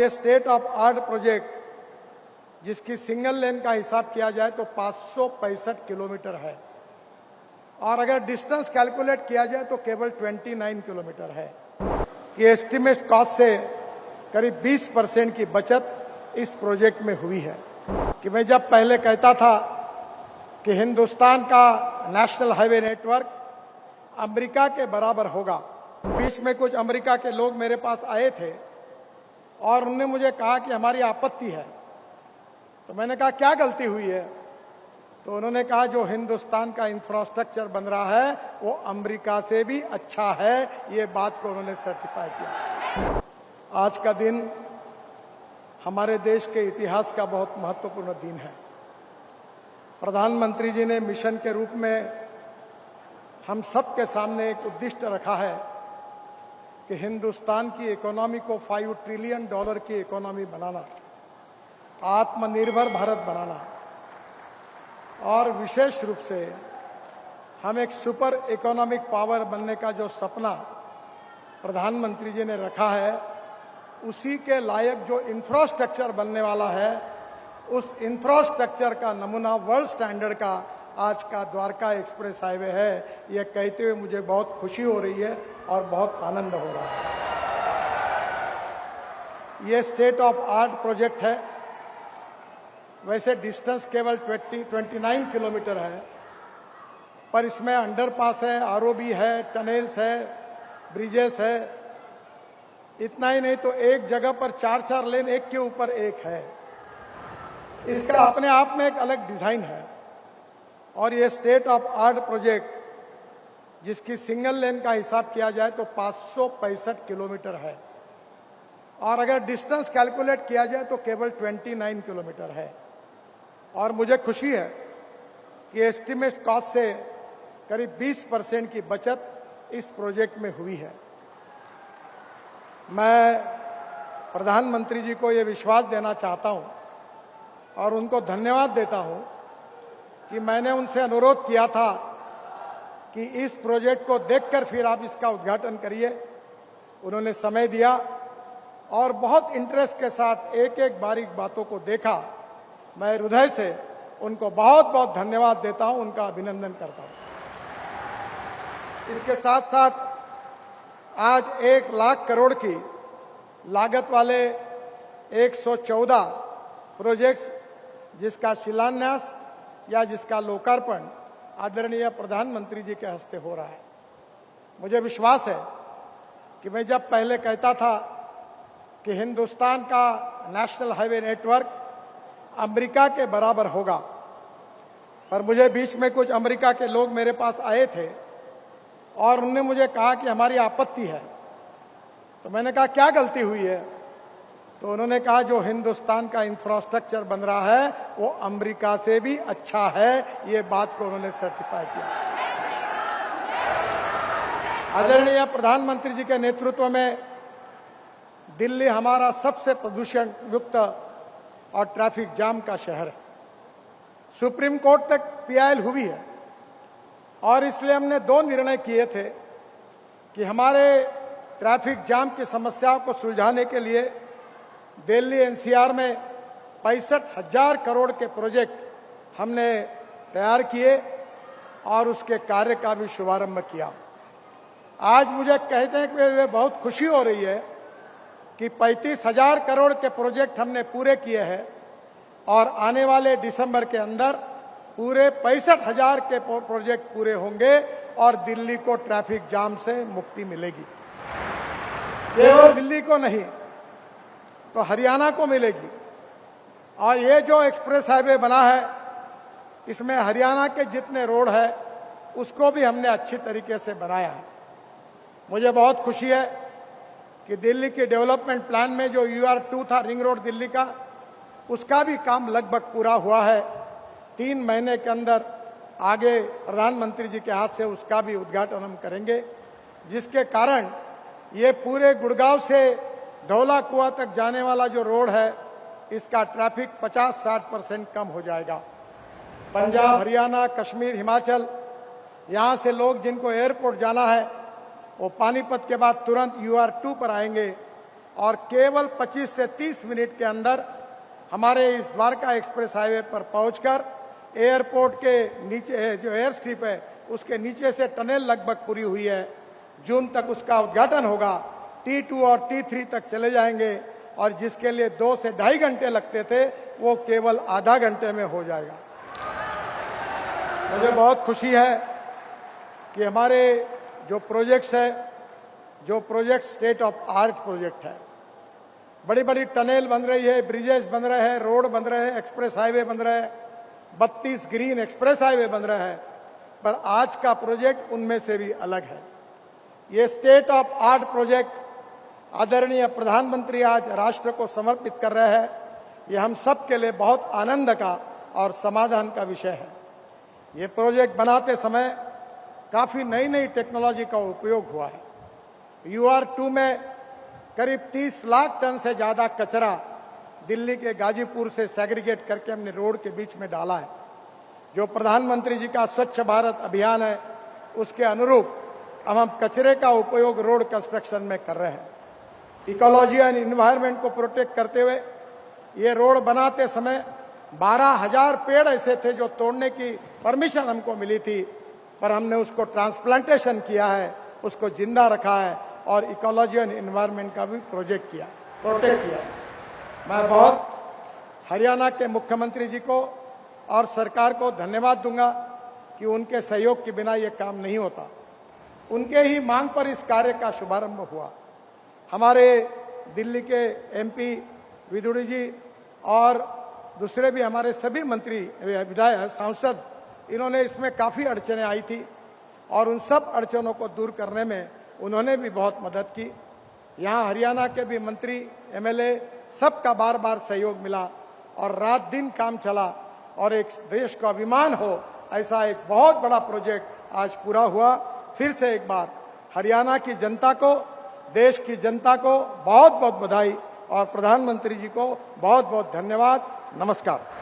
ये state of art project जिसकी single lane का हिसाब किया जाए तो 565 किलोमीटर है और अगर डिस्टेंस कैलकुलेट किया जाए तो केवल 29 किलोमीटर है कि एस्टिमेट कॉस्ट से करीब 20% की बचत इस प्रोजेक्ट में हुई है। कि मैं जब पहले कहता था कि हिंदुस्तान का नेशनल हाईवे नेटवर्क अमेरिका के बराबर होगा, बीच में कुछ अमेरिका के लोग मेरे पास आए थे और उन्होंने मुझे कहा कि हमारी आपत्ति है। तो मैंने कहा क्या गलती हुई है? तो उन्होंने कहा जो हिंदुस्तान का इंफ्रास्ट्रक्चर बन रहा है वो अमेरिका से भी अच्छा है। ये बात को उन्होंने सर्टिफाई किया। आज का दिन हमारे देश के इतिहास का बहुत महत्वपूर्ण दिन है। प्रधानमंत्री जी ने मिशन के रूप में हम सब के सामने एक उद्दिष्ट रखा है कि हिंदुस्तान की इकोनॉमी को $5 ट्रिलियन की इकोनॉमी बनाना, आत्मनिर्भर भारत बनाना और विशेष रूप से हम एक सुपर इकोनॉमिक पावर बनने का जो सपना प्रधानमंत्री जी ने रखा है, उसी के लायक जो इंफ्रास्ट्रक्चर बनने वाला है, उस इंफ्रास्ट्रक्चर का नमूना वर्ल्ड स्टैंडर्ड का आज का द्वारका एक्सप्रेस हाईवे है। ये कहते हुए मुझे बहुत खुशी हो रही है और बहुत आनंद हो रहा है। ये स्टेट ऑफ आर्ट प्रोजेक्ट है। वैसे डिस्टेंस केवल 29 किलोमीटर है, पर इसमें अंडरपास है, आरओबी है, टनल्स है, ब्रिजेस है। इतना ही नहीं तो एक जगह पर 4-4 लेन एक के ऊपर एक है। इसका अपने आप में एक अलग डिजाइन है। और ये स्टेट ऑफ आर्ट प्रोजेक्ट जिसकी सिंगल लेन का हिसाब किया जाए तो 565 किलोमीटर है और अगर डिस्टेंस कैलकुलेट किया जाए तो केवल 29 किलोमीटर है। और मुझे खुशी है कि एस्टिमेट कॉस्ट से करीब 20% की बचत इस प्रोजेक्ट में हुई है। मैं प्रधानमंत्री जी को ये विश्वास देना चाहता हूं और उनको धन्यवाद देता हूं कि मैंने उनसे अनुरोध किया था कि इस प्रोजेक्ट को देखकर फिर आप इसका उद्घाटन करिए। उन्होंने समय दिया और बहुत इंटरेस्ट के साथ एक एक बारीक बातों को देखा। मैं हृदय से उनको बहुत बहुत धन्यवाद देता हूं, उनका अभिनंदन करता हूं। इसके साथ साथ आज 1 लाख करोड़ की लागत वाले 114 प्रोजेक्ट्स जिसका शिलान्यास या जिसका लोकार्पण आदरणीय प्रधानमंत्री जी के हस्ते हो रहा है। मुझे विश्वास है कि मैं जब पहले कहता था कि हिंदुस्तान का नेशनल हाईवे नेटवर्क अमेरिका के बराबर होगा, पर मुझे बीच में कुछ अमेरिका के लोग मेरे पास आए थे और उन्होंने मुझे कहा कि हमारी आपत्ति है। तो मैंने कहा क्या गलती हुई है? तो उन्होंने कहा जो हिंदुस्तान का इंफ्रास्ट्रक्चर बन रहा है वो अमेरिका से भी अच्छा है। ये बात को उन्होंने सर्टिफाई किया। आदरणीय प्रधानमंत्री जी के नेतृत्व में दिल्ली हमारा सबसे प्रदूषण युक्त और ट्रैफिक जाम का शहर है। सुप्रीम कोर्ट तक पीआईएल हुई है और इसलिए हमने 2 निर्णय किए थे कि हमारे ट्रैफिक जाम की समस्याओं को सुलझाने के लिए दिल्ली एनसीआर में 65,000 करोड़ के प्रोजेक्ट हमने तैयार किए और उसके कार्य का भी शुभारंभ किया। आज मुझे कहते हैं कि बहुत खुशी हो रही है कि 35,000 करोड़ के प्रोजेक्ट हमने पूरे किए हैं और आने वाले दिसंबर के अंदर पूरे 65,000 के प्रोजेक्ट पूरे होंगे और दिल्ली को ट्रैफिक जाम से मुक्ति मिलेगी। केवल दिल्ली को नहीं तो हरियाणा को मिलेगी। और ये जो एक्सप्रेस हाईवे बना है इसमें हरियाणा के जितने रोड है उसको भी हमने अच्छी तरीके से बनाया है। मुझे बहुत खुशी है कि दिल्ली के डेवलपमेंट प्लान में जो UR2 था रिंग रोड दिल्ली का, उसका भी काम लगभग पूरा हुआ है। 3 महीने के अंदर आगे प्रधानमंत्री जी के हाथ से उसका भी उद्घाटन हम करेंगे, जिसके कारण ये पूरे गुड़गांव से धौला कुआं तक जाने वाला जो रोड है इसका ट्रैफिक 50-60% कम हो जाएगा। पंजाब, हरियाणा, कश्मीर, हिमाचल, यहाँ से लोग जिनको एयरपोर्ट जाना है वो पानीपत के बाद तुरंत UR2 पर आएंगे और केवल 25 से 30 मिनट के अंदर हमारे इस द्वारका एक्सप्रेस हाईवे पर पहुंचकर एयरपोर्ट के नीचे जो एयर स्ट्रिप है उसके नीचे से टनल लगभग पूरी हुई है। जून तक उसका उद्घाटन होगा। T2 और T3 तक चले जाएंगे और जिसके लिए 2 से 2.5 घंटे लगते थे वो केवल आधा घंटे में हो जाएगा। मुझे बहुत खुशी है कि हमारे जो प्रोजेक्ट्स है, जो project state of art project है, बड़ी बड़ी टनल बन रही है, ब्रिजेस बन रहे हैं, रोड बन रहे हैं, एक्सप्रेस हाईवे बन रहे हैं, 32 ग्रीन एक्सप्रेस हाईवे बन रहे हैं, पर आज का प्रोजेक्ट उनमें से भी अलग है। ये स्टेट ऑफ आर्ट प्रोजेक्ट आदरणीय प्रधानमंत्री आज राष्ट्र को समर्पित कर रहे हैं। ये हम सब के लिए बहुत आनंद का और समाधान का विषय है। ये प्रोजेक्ट बनाते समय काफी नई नई टेक्नोलॉजी का उपयोग हुआ है। UR2 में करीब 30 लाख टन से ज्यादा कचरा दिल्ली के गाजीपुर से सेग्रीगेट करके हमने रोड के बीच में डाला है। जो प्रधानमंत्री जी का स्वच्छ भारत अभियान है उसके अनुरूप अब हम कचरे का उपयोग रोड कंस्ट्रक्शन में कर रहे हैं। इकोलॉजी एंड इन्वायरमेंट को प्रोटेक्ट करते हुए ये रोड बनाते समय 12,000 पेड़ ऐसे थे जो तोड़ने की परमिशन हमको मिली थी, पर हमने उसको ट्रांसप्लांटेशन किया है, उसको जिंदा रखा है और इकोलॉजी एंड इन्वायरमेंट का भी प्रोटेक्ट किया है। मैं बहुत हरियाणा के मुख्यमंत्री जी को और सरकार को धन्यवाद दूंगा कि उनके सहयोग के बिना ये काम नहीं होता। उनके ही मांग पर इस कार्य का शुभारंभ हुआ। हमारे दिल्ली के MP विदुड़ी जी और दूसरे भी हमारे सभी मंत्री, विधायक, सांसद, इन्होंने इसमें काफी अड़चनें आई थी और उन सब अड़चनों को दूर करने में उन्होंने भी बहुत मदद की। यहाँ हरियाणा के भी मंत्री, MLA सबका बार बार सहयोग मिला और रात दिन काम चला और एक देश को अभिमान हो ऐसा एक बहुत बड़ा प्रोजेक्ट आज पूरा हुआ। फिर से एक बार हरियाणा की जनता को, देश की जनता को बहुत बहुत बधाई और प्रधानमंत्री जी को बहुत बहुत धन्यवाद। नमस्कार।